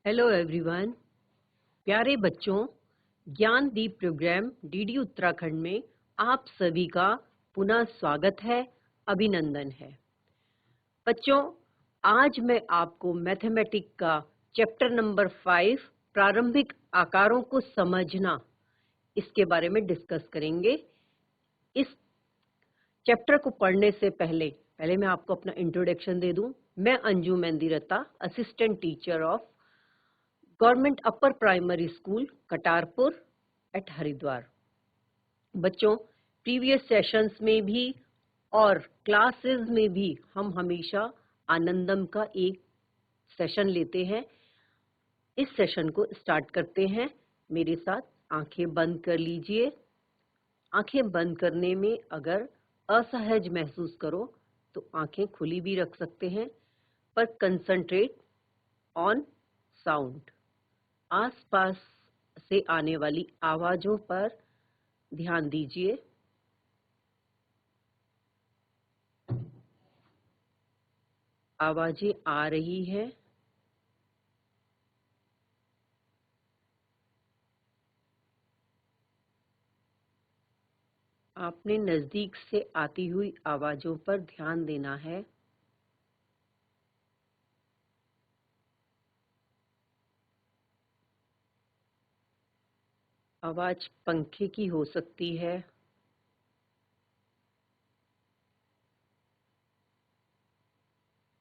Hello everyone. प्यारे बच्चों, Gyandeep programme DD Uttarakhand में आप सभी का पुनः स्वागत है, अभिनंदन है। बच्चों, आज मैं आपको मैथमेटिक्स का चैप्टर नंबर 5 प्रारंभिक आकारों को समझना इसके बारे में डिस्कस करेंगे। इस चैप्टर को पढ़ने से पहले मैं आपको अपना इंट्रोडक्शन दे दूं। मैं Anju Mehndi, assistant teacher of government upper primary school Katarpur at Haridwar. बच्चों, प्रीवियस सेशंस में भी और क्लासेस में भी हम हमेशा आनंदम का एक सेशन लेते हैं। इस सेशन को स्टार्ट करते हैं। मेरे साथ आंखें बंद कर लीजिए। आंखें बंद करने में अगर असहज महसूस करो तो आंखें खुली भी रख सकते हैं, पर कंसंट्रेट ऑन साउंड। आसपास से आने वाली आवाजों पर ध्यान दीजिए। आवाजें आ रही है, आपने नजदीक से आती हुई आवाजों पर ध्यान देना है। आवाज पंखे की हो सकती है,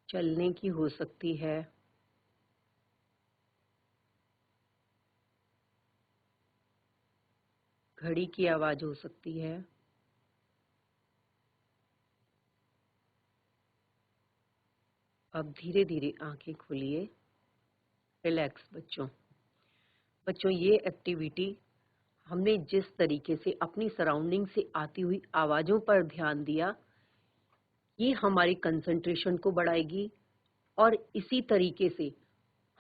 चलने की हो सकती है, घड़ी की आवाज हो सकती है। अब धीरे धीरे आंखें खोलिए। रिलैक्स बच्चों, ये एक्टिविटी हमने जिस तरीके से अपनी सराउंडिंग से आती हुई आवाजों पर ध्यान दिया, ये हमारी कंसंट्रेशन को बढ़ाएगी। और इसी तरीके से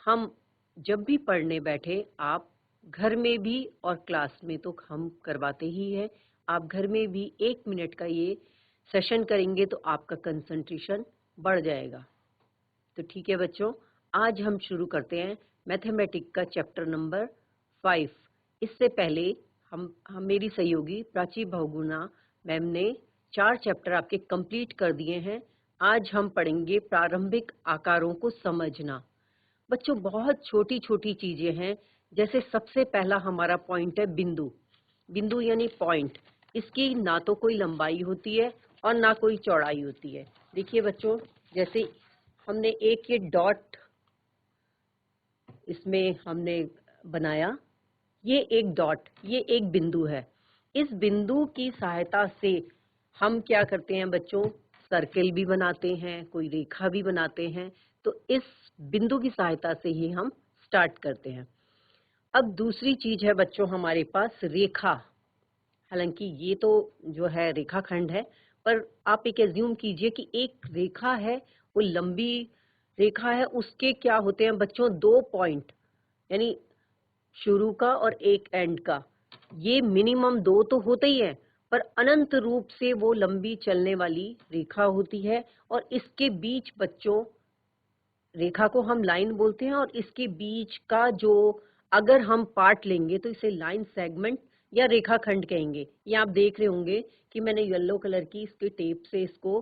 हम जब भी पढ़ने बैठे, आप घर में भी और क्लास में तो हम करवाते ही हैं, आप घर में भी 1 मिनट का ये सेशन करेंगे तो आपका कंसंट्रेशन बढ़ जाएगा। तो ठीक है बच्चों, आज हम शुरू करते हैं मैथमेटिक्स का चैप्टर नंबर 5। इससे पहले हम मेरी सहयोगी प्राची बहुगुणा मैम ने 4 चैप्टर आपके कंप्लीट कर दिए हैं। आज हम पढ़ेंगे प्रारंभिक आकारों को समझना। बच्चों, बहुत छोटी छोटी चीजें हैं। जैसे सबसे पहला हमारा पॉइंट है बिंदु। बिंदु यानी पॉइंट। इसकी ना तो कोई लंबाई होती है और ना कोई चौड़ाई होती है। देखिए बच्चों, जैसे हमने एक ये डॉट इसमें हमने बनाया, ये एक डॉट, ये एक बिंदु है। इस बिंदु की सहायता से हम क्या करते हैं बच्चों, सर्किल भी बनाते हैं, कोई रेखा भी बनाते हैं। तो इस बिंदु की सहायता से ही हम स्टार्ट करते हैं। अब दूसरी चीज है बच्चों हमारे पास रेखा। हालांकि ये तो जो है रेखाखंड है, पर आप एक एज्यूम कीजिए कि एक रेखा है, वो लंबी रेखा है। उसके क्या होते हैं बच्चों, 2 पॉइंट, यानी शुरू का और एक एंड का। ये मिनिमम 2 तो होते ही हैं, पर अनंत रूप से वो लंबी चलने वाली रेखा होती है। और इसके बीच बच्चों, रेखा को हम लाइन बोलते हैं, और इसके बीच का जो अगर हम पार्ट लेंगे तो इसे लाइन सेगमेंट या रेखाखंड कहेंगे। ये आप देख रहे होंगे कि मैंने येलो कलर की इसके टेप से इसको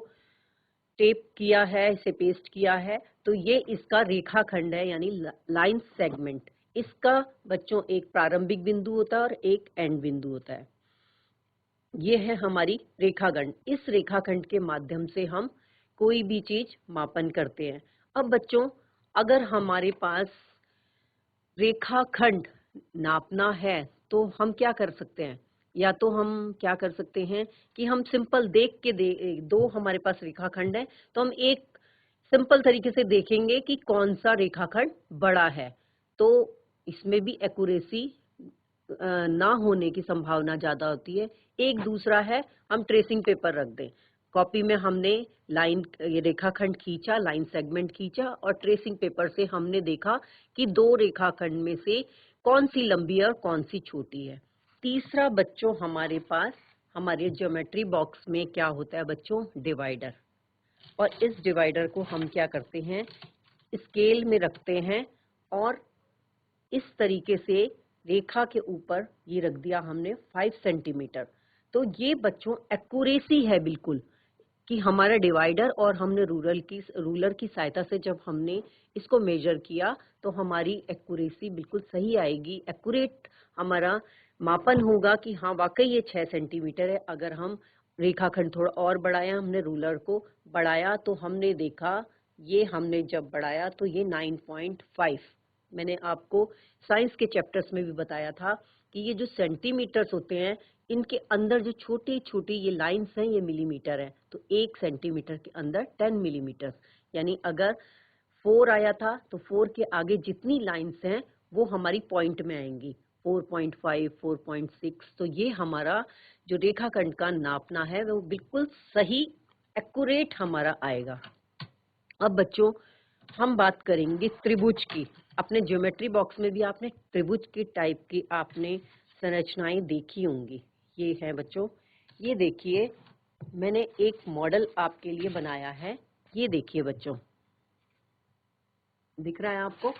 टेप किया है, इसे पेस्ट किया है। तो ये इसका रेखाखंड है, यानी लाइन सेगमेंट। इसका बच्चों एक प्रारंभिक बिंदु होता है और एक एंड बिंदु होता है। ये है हमारी रेखाखंड। इस रेखाखंड के माध्यम से हम कोई भी चीज मापन करते हैं। अब बच्चों, अगर हमारे पास रेखाखंड नापना है तो हम क्या कर सकते हैं, या तो हम क्या कर सकते हैं कि हम सिंपल देख के दो हमारे पास रेखाखंड है, तो हम एक सिंपल तरीके से देखेंगे कि कौन सा रेखाखंड बड़ा है। तो इसमें भी एक्यूरेसी ना होने की संभावना ज्यादा होती है। एक दूसरा है, हम ट्रेसिंग पेपर रख दें। कॉपी में हमने लाइन ये रेखाखंड खींचा, लाइन सेगमेंट खींचा, और ट्रेसिंग पेपर से हमने देखा कि 2 रेखाखंड में से कौन सी लंबी है और कौन सी छोटी है। तीसरा बच्चों हमारे पास हमारे ज्योमेट्री बॉक्स में क्या होता है बच्चों, डिवाइडर। और इस डिवाइडर को हम क्या करते हैं, स्केल में रखते हैं और इस तरीके से रेखा के ऊपर ये रख दिया हमने 5 सेंटीमीटर। तो ये बच्चों एक्यूरेसी है बिल्कुल, कि हमारा डिवाइडर और हमने रूलर की सहायता से जब हमने इसको मेजर किया तो हमारी एक्यूरेसी बिल्कुल सही आएगी। एक्यूरेट हमारा मापन होगा कि हाँ वाकई ये 6 सेंटीमीटर है। अगर हम रेखाखंड थोड़ा और बढ़ाया, हमने रूलर को बढ़ाया तो हमने देखा, ये हमने जब बढ़ाया तो ये 9.5। मैंने आपको साइंस के चैप्टर्स में भी बताया था कि ये जो सेंटीमीटर्स होते हैं, इनके अंदर जो छोटी छोटी ये लाइंस हैं ये मिलीमीटर है। तो 1 सेंटीमीटर के अंदर 10 मिलीमीटर, यानी अगर 4 आया था तो 4 के आगे जितनी लाइंस हैं वो हमारी पॉइंट में आएंगी, 4.5, 4.6। तो ये हमारा जो रेखाखंड का नापना है वो बिल्कुल सही एक्यूरेट हमारा आएगा। अब बच्चों हम बात करेंगे त्रिभुज की। अपने ज्योमेट्री बॉक्स में भी आपने त्रिभुज की टाइप की आपने संरचनाएं देखी होंगी। ये है बच्चों, ये देखिए मैंने एक मॉडल आपके लिए बनाया है। ये देखिए बच्चों, दिख रहा है आपको?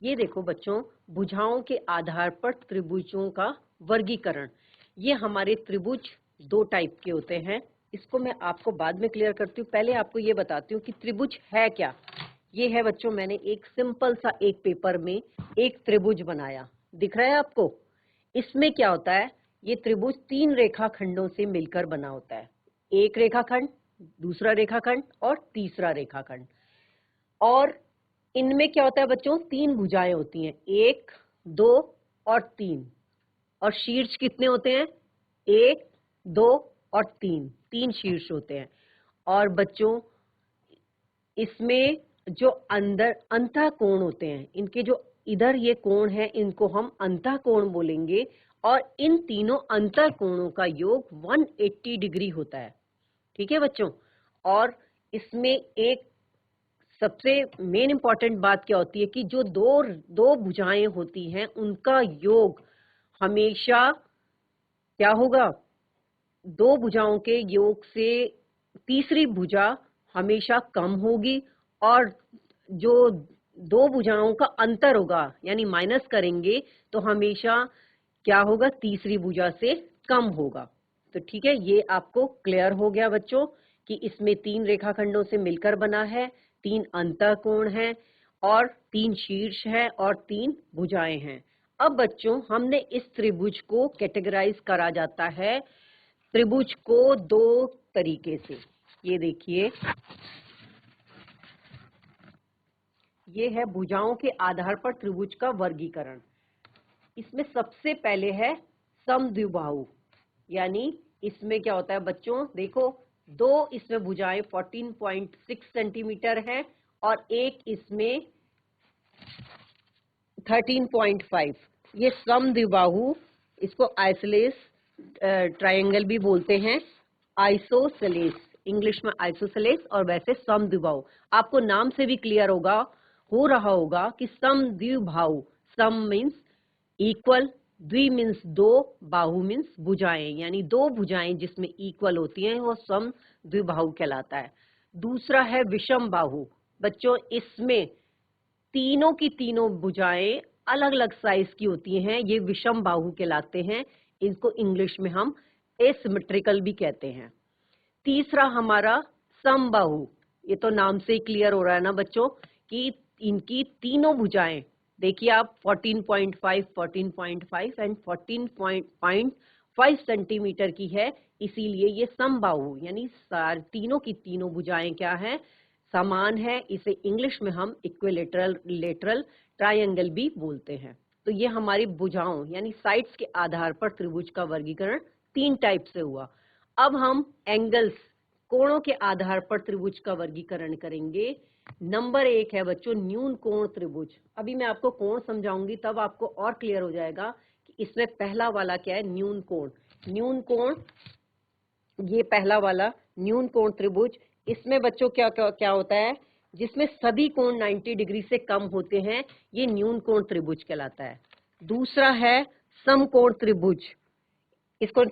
ये देखो बच्चों, भुजाओं के आधार पर त्रिभुजों का वर्गीकरण। ये हमारे त्रिभुज 2 टाइप के होते हैं। इसको मैं आपको बाद में क्लियर करती हूँ, पहले आपको ये बताती हूँ कि त्रिभुज है क्या। ये है बच्चों, मैंने एक सिंपल सा एक पेपर में एक त्रिभुज बनाया, दिख रहा है आपको? इसमें क्या होता है, ये त्रिभुज 3 रेखाखंडों से मिलकर बना होता है। एक रेखाखंड, दूसरा रेखाखंड और तीसरा रेखाखंड। और इनमें क्या होता है बच्चों, 3 भुजाएं होती हैं, 1, 2 और 3। और शीर्ष कितने होते हैं? 1, 2 और 3 शीर्ष होते हैं। और बच्चों इसमें जो अंदर अंतःकोण होते हैं, इनके जो इधर ये कोण है इनको हम अंतःकोण बोलेंगे। और इन तीनों अंतःकोणों का योग 180 डिग्री होता है। ठीक है बच्चों? और इसमें एक सबसे मेन इंपॉर्टेंट बात क्या होती है कि जो दो भुजाएं होती हैं उनका योग हमेशा क्या होगा, 2 भुजाओं के योग से तीसरी भुजा हमेशा कम होगी। और जो 2 भुजाओं का अंतर होगा यानी माइनस करेंगे तो हमेशा क्या होगा, तीसरी भुजा से कम होगा। तो ठीक है, ये आपको क्लियर हो गया बच्चों कि इसमें 3 रेखाखंडों से मिलकर बना है, 3 अंतःकोण हैं और 3 शीर्ष है और 3 भुजाएं हैं। अब बच्चों हमने इस त्रिभुज को कैटेगराइज करा जाता है त्रिभुज को 2 तरीके से। ये देखिए, ये है भुजाओं के आधार पर त्रिभुज का वर्गीकरण। इसमें सबसे पहले है समद्विबाहु, यानी इसमें क्या होता है बच्चों, देखो 2 इसमें भुजाएं 14.6 सेंटीमीटर है और एक इसमें 13.5। ये समद्विबाहु, इसको आइसोसेलेस ट्रायंगल भी बोलते हैं, आइसोसेलेस, इंग्लिश में आइसोसेलेस और वैसे समद्विबाहु। आपको नाम से भी क्लियर हो रहा होगा कि समद्विबाहु, सम मीन्स इक्वल, द्वि मीन्स 2, बाहु मीन्स भुजाएं, यानी 2 भुजाएं जिसमें इक्वल होती हैं वो समद्विबाहु कहलाता है। दूसरा है विषम बाहु। बच्चों इसमें तीनों की तीनों भुजाएं अलग अलग साइज की होती हैं, ये विषम बाहु कहलाते हैं। इनको इंग्लिश में हम एसिमेट्रिकल भी कहते हैं। तीसरा हमारा समबाहु, ये तो नाम से ही क्लियर हो रहा है ना बच्चों कि इनकी तीनों भुजाएं, देखिए आप 14.5, 14.5 एंड 14.5 सेंटीमीटर की है, इसीलिए ये समबाहु यानी तीनों की तीनों भुजाएं क्या है, समान है। इसे इंग्लिश में हम इक्विलेटरल लेटरल ट्रायंगल भी बोलते हैं। तो ये हमारी भुजाओं यानी साइड्स के आधार पर त्रिभुज का वर्गीकरण 3 टाइप से हुआ। अब हम एंगल्स, कोणों के आधार पर त्रिभुज का वर्गीकरण करेंगे। नंबर 1 है बच्चों न्यून कोण त्रिभुज। अभी मैं आपको कोण समझाऊंगी तब आपको और क्लियर हो जाएगा कि इसमें पहला वाला क्या है, न्यून कोण। न्यून कोण, ये पहला वाला न्यून कोण त्रिभुज, इसमें बच्चों क्या क्या क्या होता है, जिसमें सभी कोण 90 डिग्री से कम होते हैं, ये न्यून कोण त्रिभुज कहलाता है। दूसरा है समकोण त्रिभुज। इसको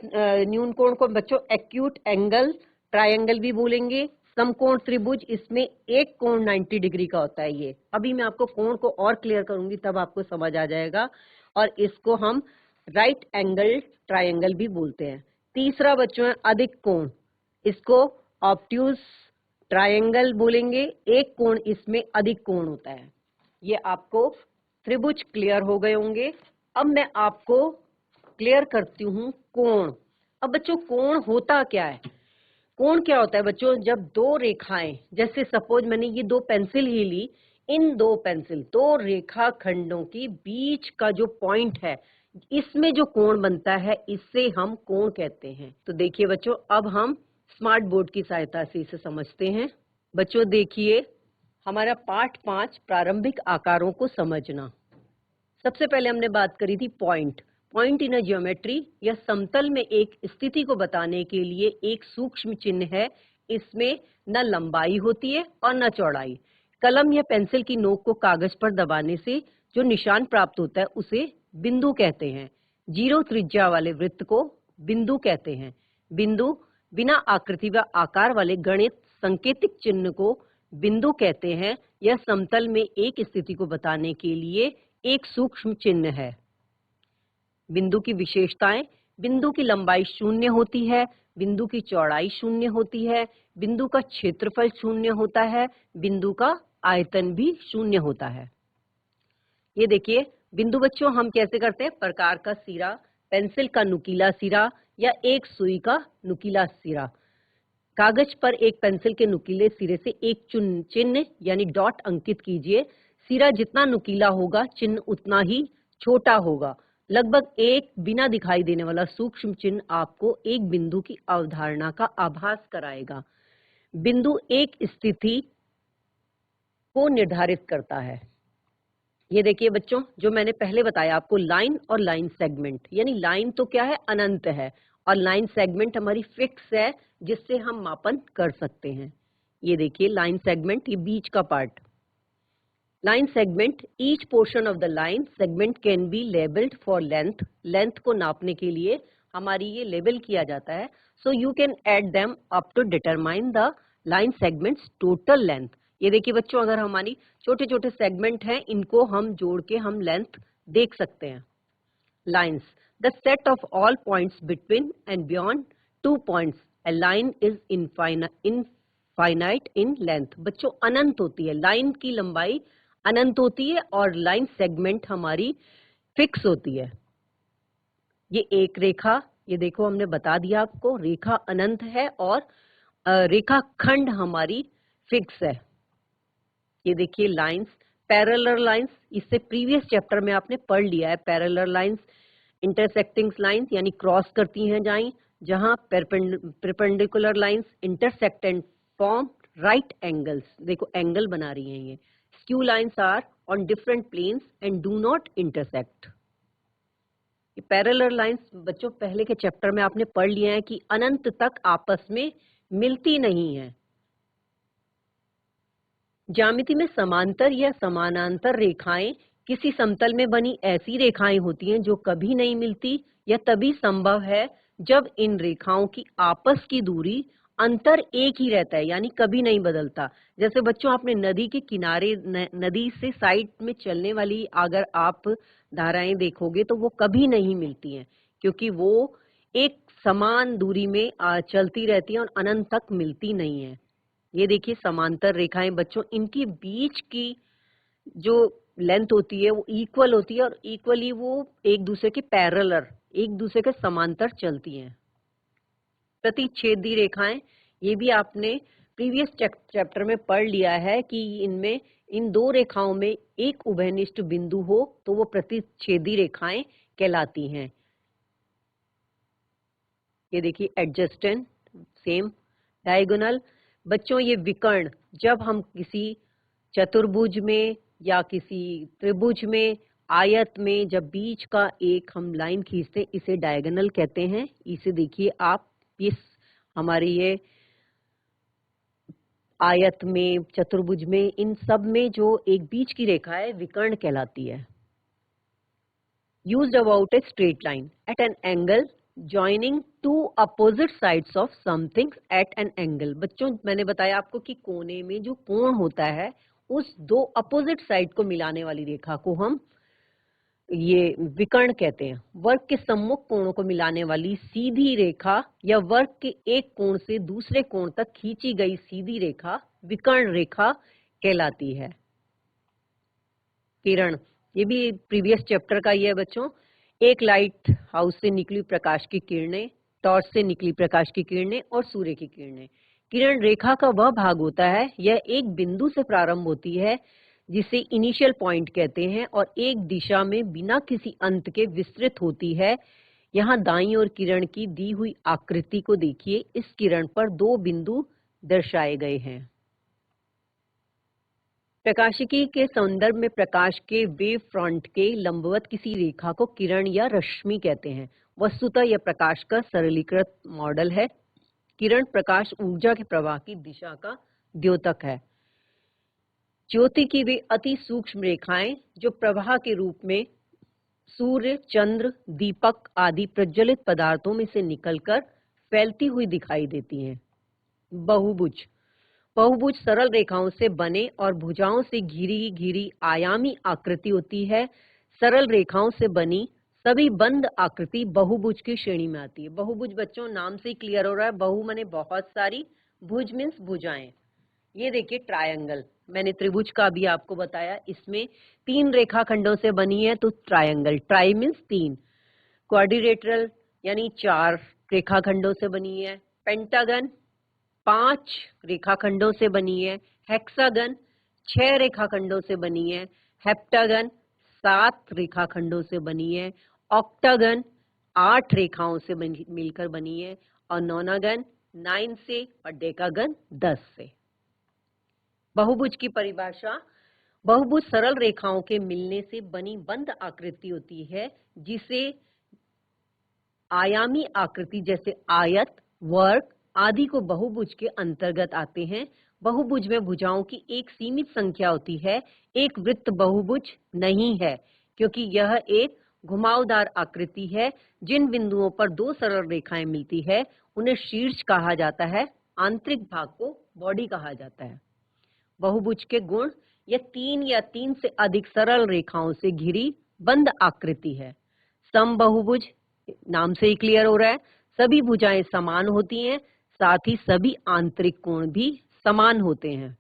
न्यून कोण को बच्चों एक्यूट एंगल ट्रायंगल भी बोलेंगे। समकोण त्रिभुज, इसमें एक कोण 90 डिग्री का होता है। ये अभी मैं आपको कोण को और क्लियर करूंगी, तब आपको समझ आ जाएगा। और इसको हम राइट एंगल ट्रायंगल भी बोलते हैं। तीसरा बच्चों है अधिक कोण, इसको ऑब्ट्यूज ट्रायंगल बोलेंगे। एक कोण, इसमें अधिक कोण होता है। ये आपको त्रिभुज क्लियर हो गए होंगे। अब मैं आपको क्लियर करती हूँ कोण। अब बच्चों कोण होता क्या है? कोण क्या होता है बच्चों? जब दो रेखाएं, जैसे सपोज मैंने ये दो पेंसिल ही ली, इन दो पेंसिल, दो रेखा खंडों की बीच का जो पॉइंट है, इसमें जो कोण बनता है, इससे हम कोण कहते हैं। तो देखिए बच्चों, अब हम स्मार्ट बोर्ड की सहायता से इसे समझते हैं। बच्चों देखिए, हमारा पाठ 5 प्रारंभिक आकारों को समझना। सबसे पहले हमने बात करी थी point. Point in a geometry, यह समतल में एक स्थिति को बताने के लिए एक सूक्ष्म चिन्ह है। इसमें न लंबाई होती है और न चौड़ाई। कलम या पेंसिल की नोक को कागज पर दबाने से जो निशान प्राप्त होता है उसे बिंदु कहते हैं। 0 त्रिज्या वाले वृत्त को बिंदु कहते हैं। बिंदु बिना आकृति व आकार वाले गणित संकेतिक चिन्ह को बिंदु कहते हैं। यह समतल में एक स्थिति को बताने के लिए एक सूक्ष्म चिन्ह है। बिंदु की विशेषताएं: बिंदु की लंबाई 0 होती है, बिंदु की चौड़ाई 0 होती है, बिंदु का क्षेत्रफल 0 होता है, बिंदु का आयतन भी 0 होता है। ये देखिए बिंदु बच्चों हम कैसे करते हैं? प्रकार का सिरा, पेंसिल का नुकीला सिरा या एक सुई का नुकीला सिरा। कागज पर एक पेंसिल के नुकीले सिरे से एक चिन्ह यानी डॉट अंकित कीजिए। सिरा जितना नुकीला होगा, चिन्ह उतना ही छोटा होगा। लगभग एक बिना दिखाई देने वाला सूक्ष्म चिन्ह आपको एक बिंदु की अवधारणा का आभास कराएगा। बिंदु एक स्थिति को निर्धारित करता है। ये देखिए बच्चों, जो मैंने पहले बताया आपको, लाइन और लाइन सेगमेंट, यानी लाइन तो क्या है? अनंत है, और लाइन सेगमेंट हमारी फिक्स है, जिससे हम मापन कर सकते हैं। ये देखिए लाइन सेगमेंट, ये बीच का part. Line segment, each portion of the line segment can be labelled for length. Length को नापने के लिए हमारी ये लेबल किया जाता है। So you can add them up to determine the line segments total length. ये देखिए बच्चों, अगर हमारी छोटे छोटे सेगमेंट हैं, इनको हम जोड़ के हम लेंथ देख सकते हैं। Lines, the set of all points between and beyond 2 points. A line is infinite in length. बच्चों अनंत होती है, लाइन की लंबाई अनंत होती है और लाइन सेगमेंट हमारी फिक्स होती है। ये एक रेखा, ये देखो हमने बता दिया आपको, रेखा अनंत है और रेखा खंड हमारी फिक्स है। ये देखिए लाइंस, पैरेलल लाइंस, इससे प्रीवियस चैप्टर में आपने पढ़ लिया है। पैरेलल लाइंस इंटरसेक्टिंग लाइंस यानी क्रॉस करती हैं जहां perpendicular lines intersect and form right angles. देखो एंगल बना रही हैं ये। Skew lines are on different planes and do not intersect. Parallel lines बच्चों पहले के चैप्टर में आपने पढ़ लिया है कि अनंत तक आपस में मिलती नहीं है। ज्यामिति में समांतर या समानांतर रेखाएं किसी समतल में बनी ऐसी रेखाएं होती हैं जो कभी नहीं मिलती या तभी संभव है जब इन रेखाओं की आपस की दूरी अंतर एक ही रहता है, यानी कभी नहीं बदलता। जैसे बच्चों आपने नदी के किनारे नदी से साइड में चलने वाली अगर आप धाराएं देखोगे तो वो कभी नहीं मिलती हैं, क्योंकि वो एक समान दूरी में चलती रहती हैं और अनंत तक मिलती नहीं है। ये देखिए समांतर रेखाएं बच्चों, इनकी बीच की जो लेंथ होती है वो इक्वल होती है और इक्वली वो एक दूसरे के पैरेलल, एक दूसरे के समांतर चलती हैं। प्रतिच्छेदी रेखाएं, ये भी आपने प्रीवियस चैप्टर में पढ़ लिया है कि इनमें इन दो रेखाओं में एक उभयनिष्ठ बिंदु हो तो वो प्रतिच्छेदी रेखाएं कहलाती हैं। ये देखिए एडजेसेंट, सेम, डायगोनल। बच्चों ये विकर्ण, जब हम किसी चतुर्भुज में या किसी त्रिभुज में, आयत में जब बीच का एक हम लाइन खींचते हैं, इसे डायगोनल कहते हैं। इसे देखिए आप, इस हमारी ये आयत में, चतुर्भुज में, इन सब में जो एक बीच की रेखा है विकर्ण कहलाती है। Used about a straight line at an angle joining two opposite sides of something at an angle. बच्चों मैंने बताया आपको कि कोने में जो कोण होता है उस दो अपोजिट साइड को मिलाने वाली रेखा को हम ये विकर्ण कहते हैं। वर्ग के सम्मुख कोणों को मिलाने वाली सीधी रेखा या वर्ग के एक कोण से दूसरे कोण तक खींची गई सीधी रेखा विकर्ण रेखा कहलाती है। किरण, ये भी प्रीवियस चैप्टर का ही है बच्चों। एक लाइट हाउस से निकली प्रकाश की किरणें, टॉर्च से निकली प्रकाश की किरणें और सूर्य की किरणें। किरण रेखा का वह भाग होता है, यह एक बिंदु से प्रारंभ होती है जिसे इनिशियल पॉइंट कहते हैं और एक दिशा में बिना किसी अंत के विस्तृत होती है। यहाँ दाईं ओर किरण की दी हुई आकृति को देखिए। इस किरण पर दो बिंदु दर्शाए गए हैं। प्रकाशिकी के संदर्भ में प्रकाश के वेव फ्रंट के लंबवत किसी रेखा को किरण या रश्मि कहते हैं। वस्तुतः यह प्रकाश का सरलीकृत मॉडल है। किरण प्रकाश ऊर्जा के प्रवाह की दिशा का द्योतक है। ज्योति की वे अति सूक्ष्म रेखाएं जो प्रवाह के रूप में सूर्य, चंद्र, दीपक आदि प्रज्वलित पदार्थों में से निकलकर फैलती हुई दिखाई देती हैं। बहुभुज, बहुभुज सरल रेखाओं से बने और भुजाओं से घिरी घिरी आयामी आकृति होती है। सरल रेखाओं से बनी सभी बंद आकृति बहुभुज की श्रेणी में आती है। बहुभुज बच्चों नाम से ही क्लियर हो रहा है, बहु माने बहुत सारी, भुज मीन्स भुजाएं। ये देखिए ट्रायंगल, मैंने त्रिभुज का भी आपको बताया, इसमें 3 रेखाखंडों से बनी है तो ट्रायंगल, ट्राई मीन्स 3। क्वाड्रिलेटरल यानी 4 रेखाखंडों से बनी है। पेंटागन 5 रेखाखंडों से बनी है। हेक्सागन 6 रेखाखंडों से बनी है। हेप्टागन 7 रेखाखंडों से बनी है। ऑक्टागन 8 रेखाओं से मिलकर बनी है और नोनागन 9 से और डेकागन 10 से। बहुभुज की परिभाषा, बहुभुज सरल रेखाओं के मिलने से बनी बंद आकृति होती है जिसे आयामी आकृति जैसे आयत, वर्ग आदि को बहुभुज के अंतर्गत आते हैं। बहुभुज में भुजाओं की एक सीमित संख्या होती है। एक वृत्त बहुभुज नहीं है क्योंकि यह एक घुमावदार आकृति है। जिन बिंदुओं पर 2 सरल रेखाएं मिलती है उन्हें शीर्ष कहा जाता है, आंतरिक भाग को बॉडी कहा जाता है। बहुभुज के गुण, यह 3 या 3 से अधिक सरल रेखाओं से घिरी बंद आकृति है। समबहुभुज, नाम से ही क्लियर हो रहा है, सभी भुजाएं समान होती हैं, साथ ही सभी आंतरिक कोण भी समान होते हैं।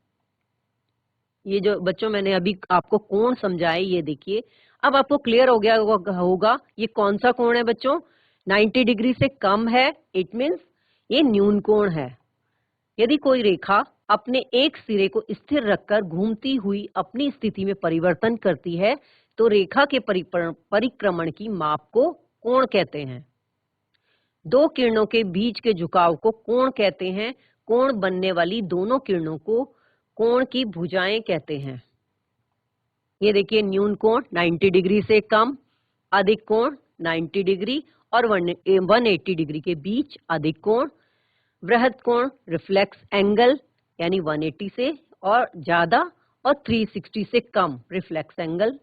ये जो बच्चों मैंने अभी आपको कोण समझाए, ये देखिए अब आपको क्लियर हो गया होगा ये कौन सा कोण है बच्चों। 90 डिग्री से कम है, इट मीन्स ये न्यून कोण है। यदि कोई रेखा अपने एक सिरे को स्थिर रखकर घूमती हुई अपनी स्थिति में परिवर्तन करती है तो रेखा के परिक्रमण की माप को कोण कहते हैं। 2 किरणों के बीच के झुकाव को कोण कहते हैं। कोण बनने वाली दोनों किरणों को कोण की भुजाएं कहते हैं। ये देखिए न्यून कोण 90 डिग्री से कम, अधिक कोण 90 डिग्री और 180 डिग्री के बीच अधिक कोण। वृहद कोण रिफ्लेक्स एंगल यानी 180 से और ज्यादा और 360 से कम रिफ्लेक्स एंगल।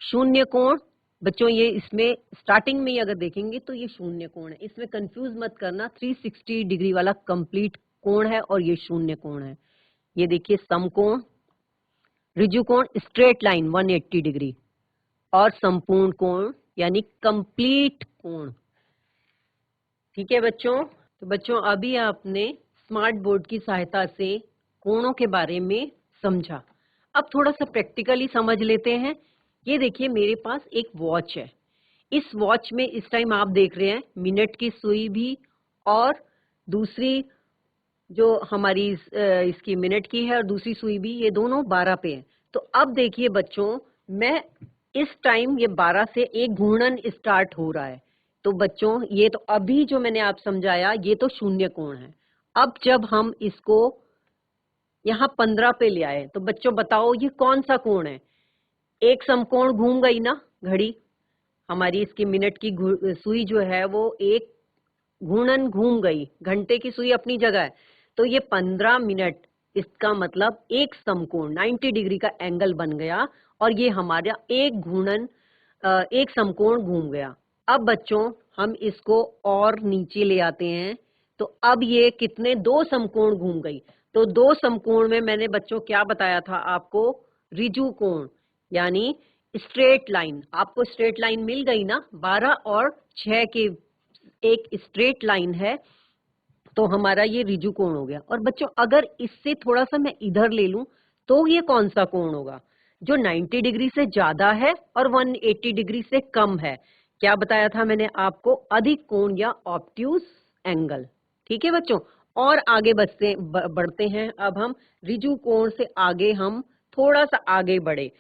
शून्य कोण बच्चों, ये इसमें स्टार्टिंग में ही अगर देखेंगे तो ये शून्य कोण है, इसमें कंफ्यूज मत करना। 360 डिग्री वाला कंप्लीट कोण है और ये शून्य कोण है। ये देखिए समकोण, ऋजु कोण स्ट्रेट लाइन 180 डिग्री और संपूर्ण कोण यानी कंप्लीट कोण। ठीक है बच्चों, तो बच्चों अभी आपने स्मार्ट बोर्ड की सहायता से कोणों के बारे में समझा। अब थोड़ा सा प्रैक्टिकली समझ लेते हैं। ये देखिए मेरे पास एक वॉच है। इस वॉच में इस टाइम आप देख रहे हैं मिनट की सुई भी और दूसरी जो हमारी इसकी मिनट की है और दूसरी सुई भी, ये दोनों 12 पे है। तो अब देखिए बच्चों, मैं इस टाइम ये 12 से एक घूर्णन स्टार्ट हो रहा है। तो बच्चों ये तो अभी जो मैंने आप समझाया ये तो शून्य कोण है। अब जब हम इसको यहाँ 15 पे ले आए तो बच्चों बताओ ये कौन सा कोण है। एक समकोण घूम गई ना घड़ी, हमारी इसकी मिनट की सुई जो है वो एक घूर्णन घूम गई, घंटे की सुई अपनी जगह है। तो ये 15 मिनट, इसका मतलब एक समकोण 90 डिग्री का एंगल बन गया और ये हमारा एक घूर्णन एक समकोण घूम गया। अब बच्चों हम इसको और नीचे ले आते हैं, तो अब ये कितने, 2 समकोण घूम गई। तो 2 समकोण में मैंने बच्चों क्या बताया था आपको, ऋजु कोण, यानी स्ट्रेट लाइन। आपको स्ट्रेट लाइन मिल गई ना, 12 और 6 के एक स्ट्रेट लाइन है, तो हमारा ये ऋजु कोण हो गया। और बच्चों अगर इससे थोड़ा सा मैं इधर ले लूं, तो ये कौन सा कोण होगा, जो 90 डिग्री से ज्यादा है और 180 डिग्री से कम है। क्या बताया था मैंने आपको, अधिक कोण या ऑब्ट्यूज एंगल। ठीक है बच्चों, और आगे बढ़ते हैं। अब हम ऋजु कोण से आगे हम थोड़ा सा आगे बढ़े,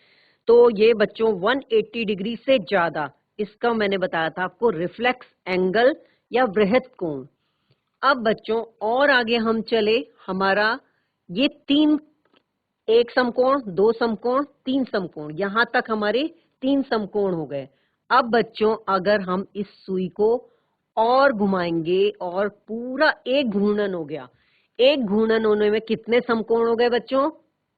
तो ये बच्चों 180 डिग्री से ज्यादा, इसका मैंने बताया था आपको रिफ्लेक्स एंगल या वृहत कोण। अब बच्चों और आगे हम चले, हमारा ये 3, 1 समकोण, 2 समकोण, 3 समकोण, यहां तक हमारे 3 समकोण हो गए। अब बच्चों अगर हम इस सुई को और घुमाएंगे और पूरा एक घूर्णन हो गया, एक घूर्णन होने में कितने समकोण हो गए बच्चों,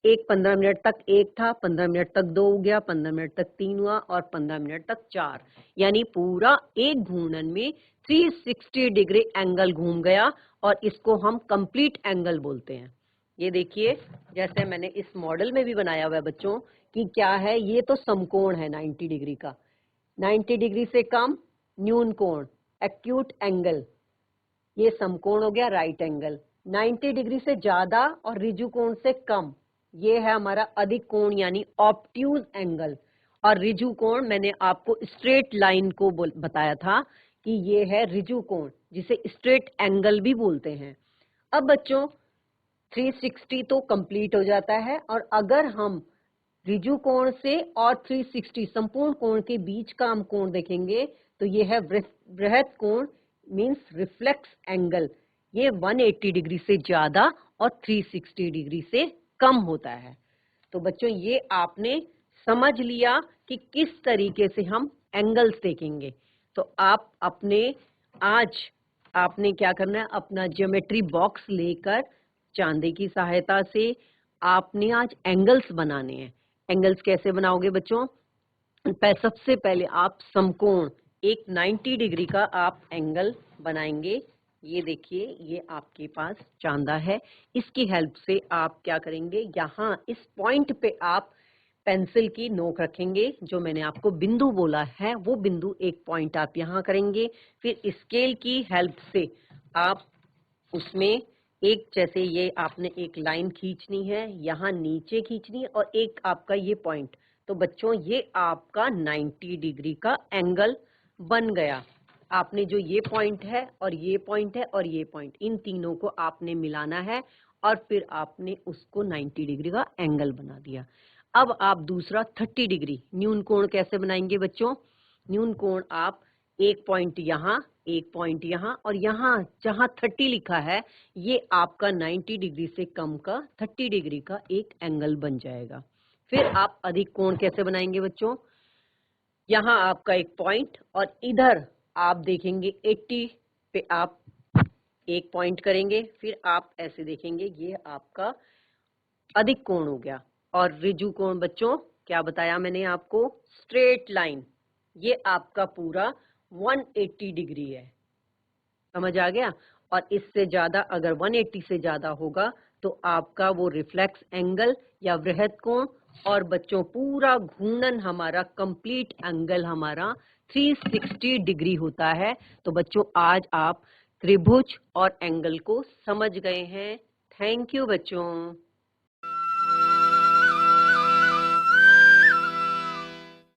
एक 15 मिनट तक एक था, 15 मिनट तक 2 हो गया, 15 मिनट तक 3 हुआ और 15 मिनट तक 4, यानी पूरा एक घूर्णन में 360 डिग्री एंगल घूम गया, और इसको हम कंप्लीट एंगल बोलते हैं। ये देखिए, जैसे मैंने इस मॉडल में भी बनाया हुआ है बच्चों, कि क्या है, ये तो समकोण है 90 डिग्री का, 90 डिग्री से कम न्यून कोण, एक्यूट एंगल, ये समकोण हो गया राइट एंगल। 90 डिग्री से ज्यादा और ऋजु कोण से कम, ये है हमारा अधिक कोण यानी ऑब्ट्यूज एंगल। और ऋजु कोण मैंने आपको स्ट्रेट लाइन को बताया था कि ये है ऋजु कोण, जिसे स्ट्रेट एंगल भी बोलते हैं। अब बच्चों 360 तो कंप्लीट हो जाता है, और अगर हम ऋजु कोण से और 360 संपूर्ण कोण के बीच का हम कोण देखेंगे, तो ये है वृहत कोण, मींस रिफ्लेक्स एंगल। ये 180 डिग्री से ज्यादा और 360 डिग्री से कम होता है। तो बच्चों ये आपने समझ लिया कि किस तरीके से हम एंगल्स देखेंगे। तो आप आज आपने क्या करना है, अपना ज्योमेट्री बॉक्स लेकर चांदे की सहायता से आपने आज एंगल्स बनाने हैं। एंगल्स कैसे बनाओगे बच्चों, सबसे पहले आप समकोण एक 90 डिग्री का आप एंगल बनाएंगे। ये देखिए, ये आपके पास चांदा है, इसकी हेल्प से आप क्या करेंगे, यहाँ इस पॉइंट पे आप पेंसिल की नोक रखेंगे, जो मैंने आपको बिंदु बोला है वो बिंदु एक पॉइंट आप यहाँ करेंगे। फिर स्केल की हेल्प से आप उसमें एक, जैसे ये आपने एक लाइन खींचनी है, यहाँ नीचे खींचनी है, और एक आपका ये पॉइंट। तो बच्चों ये आपका 90 डिग्री का एंगल बन गया। आपने जो ये पॉइंट है और ये पॉइंट है और ये पॉइंट, इन तीनों को आपने मिलाना है, और फिर आपने उसको 90 डिग्री का एंगल बना दिया। अब आप दूसरा 30 डिग्री न्यून कोण कैसे बनाएंगे बच्चों, न्यून कोण आप एक पॉइंट यहाँ, एक पॉइंट यहाँ, और यहाँ जहाँ 30 लिखा है, ये आपका 90 डिग्री से कम का 30 डिग्री का एक एंगल बन जाएगा। फिर आप अधिक कोण कैसे बनाएंगे बच्चों, यहाँ आपका एक पॉइंट, और इधर आप देखेंगे 80 पे आप एक पॉइंट करेंगे, फिर आप ऐसे देखेंगे, ये आपका अधिक कोण हो गया। और ऋजु कोण बच्चों क्या बताया मैंने आपको, स्ट्रेट लाइन, ये आपका पूरा 180 डिग्री है, समझ आ गया। और इससे ज्यादा, अगर 180 से ज्यादा होगा, तो आपका वो रिफ्लेक्स एंगल या वृहत कोण। और बच्चों पूरा घूर्णन हमारा कंप्लीट एंगल हमारा 360 डिग्री होता है। तो बच्चों आज आप त्रिभुज और एंगल को समझ गए हैं। थैंक यू बच्चों।